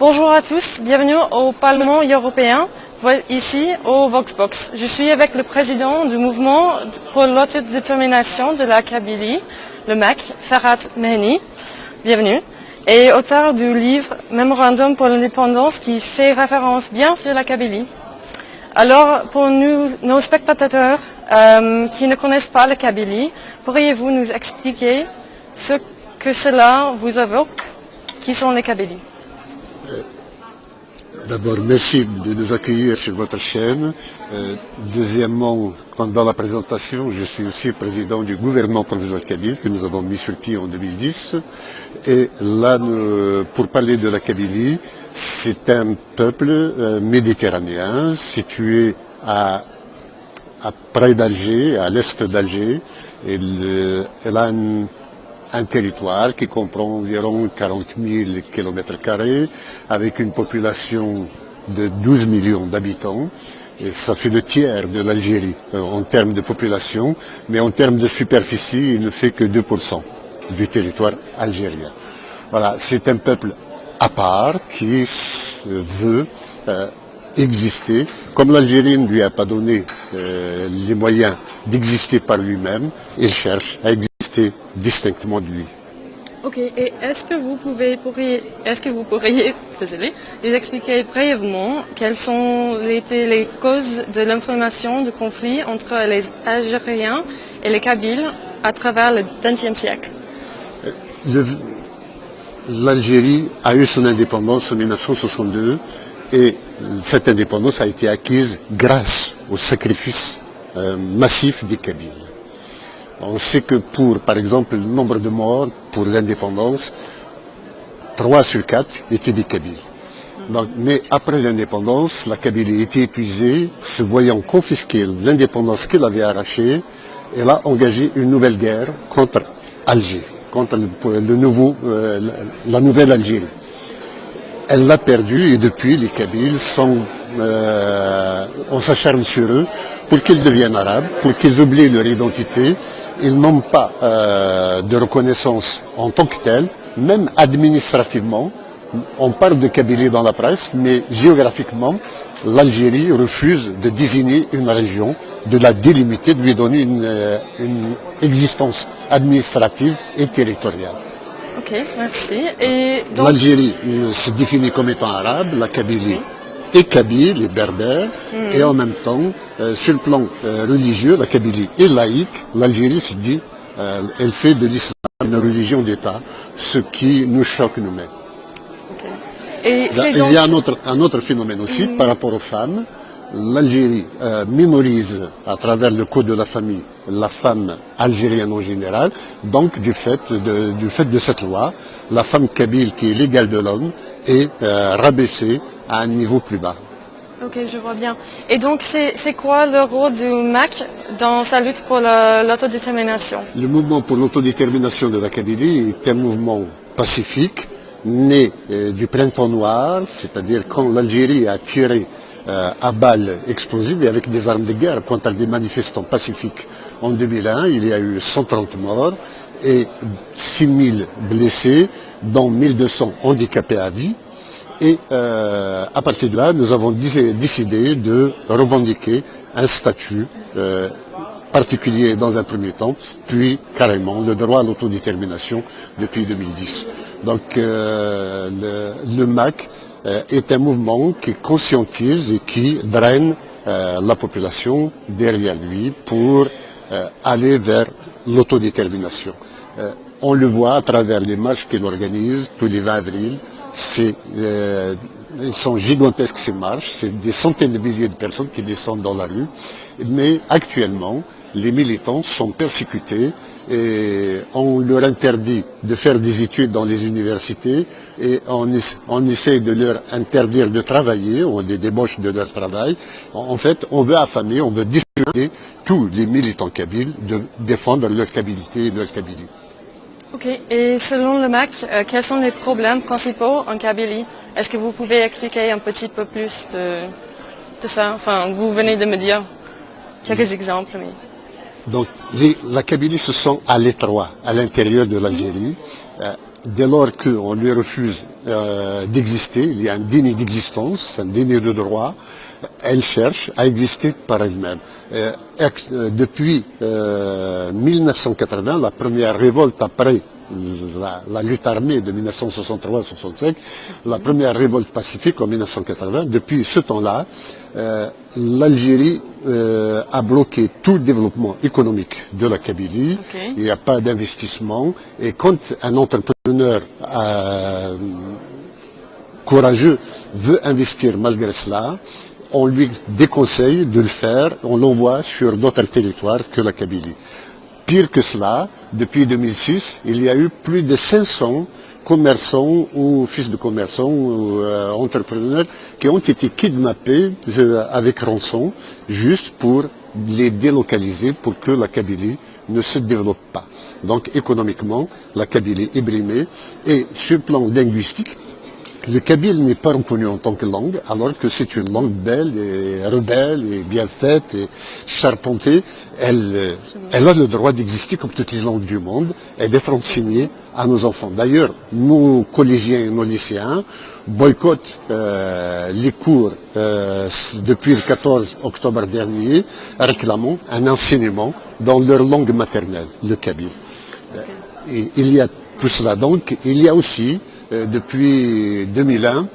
Bonjour à tous, bienvenue au Parlement européen, ici au Voxbox. Je suis avec le président du mouvement pour l'autodétermination de la Kabylie, le MAC, Ferhat Mehni. Bienvenue. Et auteur du livre Mémorandum pour l'indépendance qui fait référence bien sur la Kabylie. Alors, pour nous, nos spectateurs qui ne connaissent pas la Kabylie, pourriez-vous nous expliquer ce que cela vous évoque? Qui sont les Kabylies? D'abord, merci de nous accueillir sur votre chaîne. Deuxièmement, dans la présentation, je suis aussi président du gouvernement provisoire kabyle que nous avons mis sur pied en 2010. Et là, pour parler de la Kabylie, c'est un peuple méditerranéen situé près d'Alger, à l'est d'Alger. Elle a un territoire qui comprend environ 40 000 km², avec une population de 12 millions d'habitants. Et ça fait le tiers de l'Algérie en termes de population, mais en termes de superficie, il ne fait que 2% du territoire algérien. Voilà, c'est un peuple à part qui veut exister. Comme l'Algérie ne lui a pas donné les moyens d'exister par lui-même, il cherche à exister distinctement de lui. Ok, et est-ce que vous pourriez nous expliquer brièvement quelles sont les causes de l'inflammation du conflit entre les Algériens et les Kabyles à travers le XXe siècle? L'Algérie a eu son indépendance en 1962 et cette indépendance a été acquise grâce au sacrifice massif des Kabyles. On sait que par exemple, le nombre de morts pour l'indépendance, 3 sur 4 étaient des Kabyles. Donc, mais après l'indépendance, la Kabylie était épuisée, se voyant confisquer l'indépendance qu'elle avait arrachée, elle a engagé une nouvelle guerre contre Alger, contre la nouvelle Algérie. Elle l'a perdue et depuis les Kabyles on s'acharne sur eux pour qu'ils deviennent arabes, pour qu'ils oublient leur identité. Ils n'ont pas de reconnaissance en tant que telle, même administrativement. On parle de Kabylie dans la presse, mais géographiquement, l'Algérie refuse de désigner une région, de la délimiter, de lui donner une existence administrative et territoriale. Ok, merci. L'Algérie se définit comme étant arabe, la Kabylie est kabyle, est berbère, et en même temps, sur le plan religieux, la Kabylie est laïque, l'Algérie se dit, elle fait de l'islam une religion d'État, ce qui nous choque nous-mêmes. Okay. Il y a un autre phénomène aussi par rapport aux femmes. L'Algérie minorise à travers le code de la famille la femme algérienne en général. Donc du fait de cette loi, la femme kabyle qui est l'égale de l'homme est rabaissée à un niveau plus bas. Ok, je vois bien. Et donc c'est quoi le rôle du MAC dans sa lutte pour l'autodétermination? Le mouvement pour l'autodétermination de la Kabylie est un mouvement pacifique, né du printemps noir, c'est-à-dire quand l'Algérie a tiré à balles explosives et avec des armes de guerre contre des manifestants pacifiques. En 2001, il y a eu 130 morts et 6000 blessés, dont 1200 handicapés à vie. Et à partir de là, nous avons décidé de revendiquer un statut particulier dans un premier temps, puis carrément le droit à l'autodétermination depuis 2010. Donc le MAC est un mouvement qui conscientise et qui draine la population derrière lui pour aller vers l'autodétermination. On le voit à travers les marches qu'il organise tous les 20 avril. Ils sont gigantesques ces marches, c'est des centaines de milliers de personnes qui descendent dans la rue. Mais actuellement, les militants sont persécutés et on leur interdit de faire des études dans les universités et on essaie de leur interdire de travailler, on les débauche de leur travail. En fait, on veut affamer, on veut dissuader tous les militants kabyles de défendre leur kabylie et leur Kabylie. Ok, et selon le MAC, quels sont les problèmes principaux en Kabylie? Est-ce que vous pouvez expliquer un petit peu plus de ça? Enfin, vous venez de me dire quelques exemples. Mais... Donc la Kabylie se sent à l'étroit, à l'intérieur de l'Algérie. Dès lors qu'on lui refuse d'exister, il y a un déni d'existence, un déni de droit, elle cherche à exister par elle-même. Depuis 1980, la première révolte après la lutte armée de 1963-65, la première révolte pacifique en 1980, depuis ce temps-là, l'Algérie a bloqué tout le développement économique de la Kabylie. Okay. Il n'y a pas d'investissement. Et quand un entrepreneur courageux veut investir malgré cela, on lui déconseille de le faire, on l'envoie sur d'autres territoires que la Kabylie. Pire que cela, depuis 2006, il y a eu plus de 500 commerçants ou fils de commerçants ou entrepreneurs qui ont été kidnappés avec rançon juste pour les délocaliser pour que la Kabylie ne se développe pas. Donc économiquement, la Kabylie est brimée et sur le plan linguistique, le kabyle n'est pas reconnu en tant que langue, alors que c'est une langue belle et rebelle et bien faite et charpentée. Elle a le droit d'exister comme toutes les langues du monde et d'être enseignée à nos enfants. D'ailleurs, nos collégiens et nos lycéens boycottent les cours depuis le 14 octobre dernier, réclamant un enseignement dans leur langue maternelle, le kabyle. Et il y a tout cela. Donc, il y a aussi depuis 2001,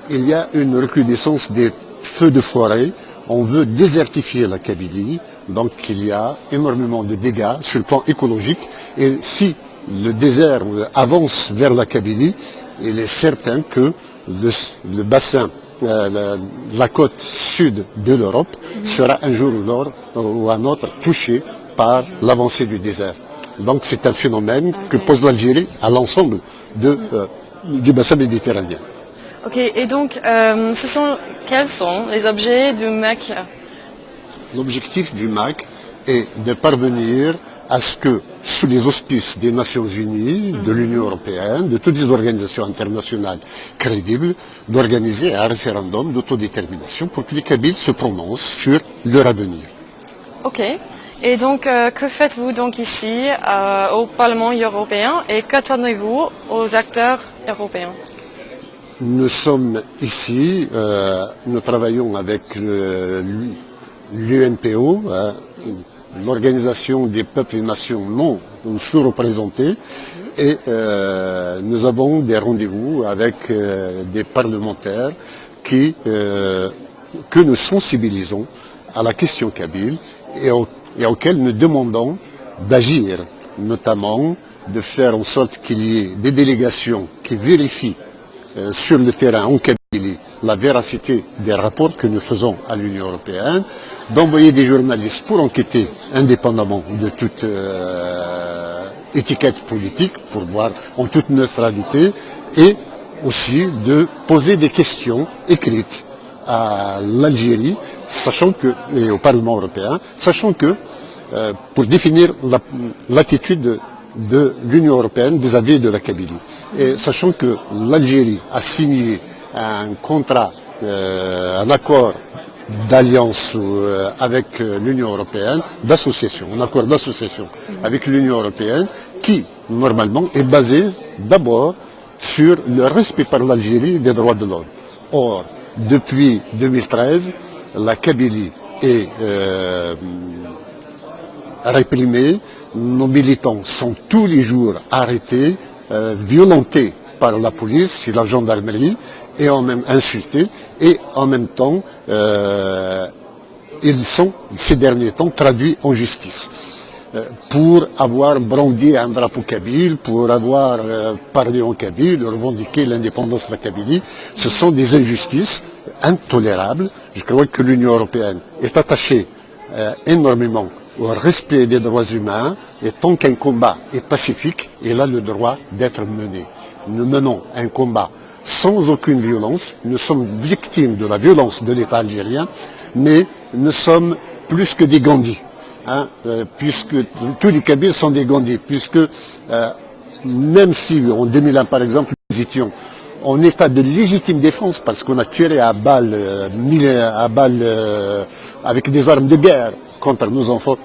il y a une recrudescence des feux de forêt. On veut désertifier la Kabylie, donc il y a énormément de dégâts sur le plan écologique. Et si le désert avance vers la Kabylie, il est certain que le bassin, la côte sud de l'Europe sera un jour ou un autre touché par l'avancée du désert. Donc c'est un phénomène que pose l'Algérie à l'ensemble du bassin méditerranéen. Ok, et donc, quels sont les objets du MAC? L'objectif du MAC est de parvenir à ce que, sous les auspices des Nations Unies, de l'Union européenne, de toutes les organisations internationales crédibles, d'organiser un référendum d'autodétermination pour que les Kabyles se prononcent sur leur avenir. Ok. Et donc, que faites-vous donc ici au Parlement européen et qu'attendez-vous aux acteurs européens? Nous sommes ici, nous travaillons avec l'UNPO, l'Organisation des peuples et nations non sous-représentés, et nous avons des rendez-vous avec des parlementaires que nous sensibilisons à la question kabyle et auxquels nous demandons d'agir, notamment de faire en sorte qu'il y ait des délégations qui vérifient sur le terrain en Kabylie la véracité des rapports que nous faisons à l'Union européenne, d'envoyer des journalistes pour enquêter indépendamment de toute étiquette politique, pour voir en toute neutralité, et aussi de poser des questions écrites à l'Algérie, et au Parlement européen, sachant que pour définir l'attitude de l'Union européenne vis-à-vis de la Kabylie. Et sachant que l'Algérie a signé un contrat, un accord d'alliance avec l'Union européenne, d'association, un accord d'association avec l'Union européenne qui, normalement, est basé d'abord sur le respect par l'Algérie des droits de l'homme. Or, depuis 2013, la Kabylie est réprimés, nos militants sont tous les jours arrêtés, violentés par la police et la gendarmerie, et en même insultés, et en même temps, ils sont, ces derniers temps, traduits en justice. Pour avoir brandi un drapeau kabyle, pour avoir parlé en kabyle, revendiqué l'indépendance de la Kabylie, ce sont des injustices intolérables. Je crois que l'Union européenne est attachée énormément au respect des droits humains, et tant qu'un combat est pacifique, il a le droit d'être mené. Nous menons un combat sans aucune violence, nous sommes victimes de la violence de l'État algérien, mais nous sommes plus que des Gandhi, puisque tous les Kabyles sont des Gandhi, puisque même si en 2001 par exemple, nous étions en état de légitime défense, parce qu'on a tiré à balles, avec des armes de guerre contre nos enfants,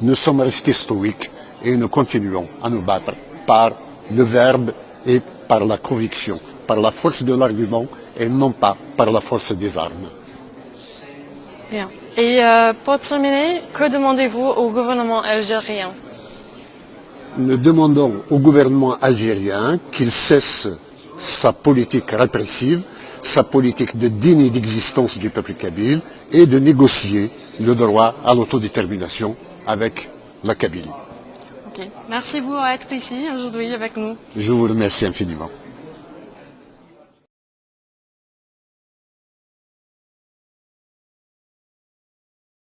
nous sommes restés stoïques et nous continuons à nous battre par le verbe et par la conviction, par la force de l'argument et non pas par la force des armes. Bien. Et pour terminer, que demandez-vous au gouvernement algérien? Nous demandons au gouvernement algérien qu'il cesse sa politique répressive, sa politique de déni d'existence du peuple kabyle et de négocier le droit à l'autodétermination avec la Kabylie. Okay. Merci vous d'être ici aujourd'hui avec nous. Je vous remercie infiniment.